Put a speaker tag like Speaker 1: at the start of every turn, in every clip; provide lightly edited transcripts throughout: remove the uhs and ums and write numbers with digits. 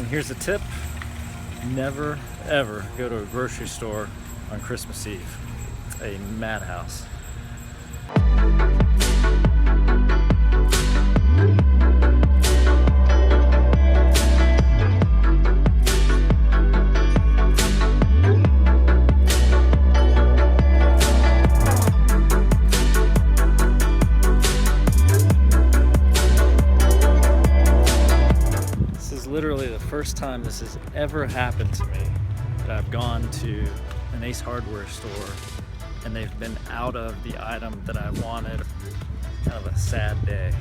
Speaker 1: And here's a tip: never ever go to a grocery store on Christmas Eve. It's a madhouse. Literally the first time this has ever happened to me, that I've gone to an Ace Hardware store and they've been out of the item that I wanted. Kind of a sad day.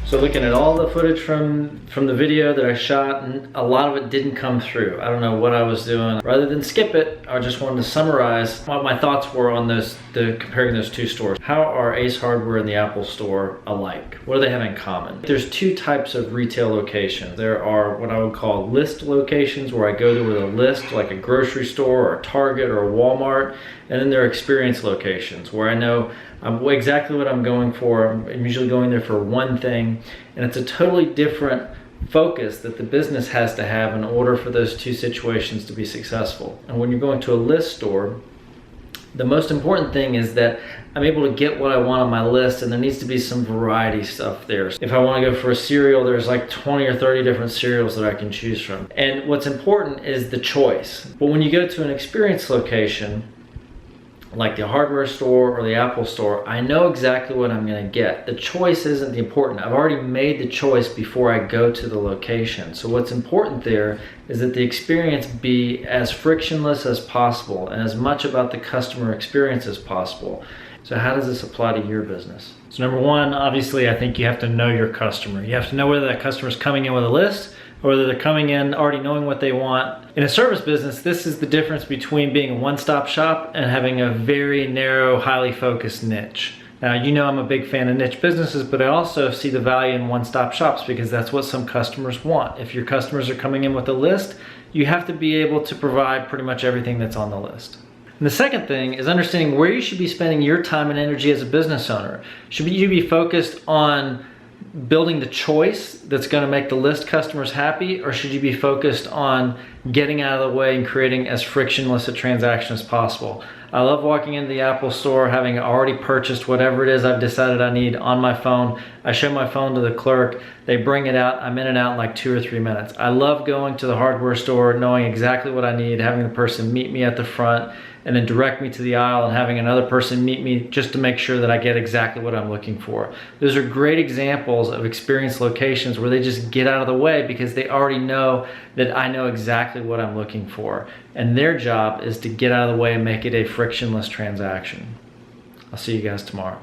Speaker 1: So looking at all the footage from the video that I shot, and a lot of it didn't come through. I don't know what I was doing. Rather than skip it, I just wanted to summarize what my thoughts were on comparing those two stores. How are Ace Hardware and the Apple Store alike? What do they have in common? There's two types of retail locations. There are what I would call list locations, where I go there with a list, like a grocery store or a Target or a Walmart. And then there are experience locations, where I know exactly what I'm going for. I'm usually going there for one thing, and it's a totally different focus that the business has to have in order for those two situations to be successful. And when you're going to a list store, the most important thing is that I'm able to get what I want on my list, and there needs to be some variety stuff there. If I want to go for a cereal, there's like 20 or 30 different cereals that I can choose from. And what's important is the choice. But when you go to an experience location, like the hardware store or the Apple store, I know exactly what I'm going to get. The choice isn't the important. I've already made the choice before I go to the location. So what's important there is that the experience be as frictionless as possible and as much about the customer experience as possible. So how does this apply to your business? So number one, obviously, I think you have to know your customer. You have to know whether that customer is coming in with a list or whether they're coming in already knowing what they want. In a service business, this is the difference between being a one-stop shop and having a very narrow, highly focused niche. Now, you know I'm a big fan of niche businesses, but I also see the value in one-stop shops because that's what some customers want. If your customers are coming in with a list, you have to be able to provide pretty much everything that's on the list. And the second thing is understanding where you should be spending your time and energy as a business owner. Should you be focused on building the choice that's going to make the list customers happy, or should you be focused on getting out of the way and creating as frictionless a transaction as possible? I love walking into the Apple store, having already purchased whatever it is I've decided I need on my phone. I show my phone to the clerk, they bring it out, I'm in and out in like 2 or 3 minutes. I love going to the hardware store, knowing exactly what I need, having the person meet me at the front and then direct me to the aisle, and having another person meet me just to make sure that I get exactly what I'm looking for. Those are great examples of experience locations where they just get out of the way because they already know that I know exactly what I'm looking for. And their job is to get out of the way and make it a frictionless transaction. I'll see you guys tomorrow.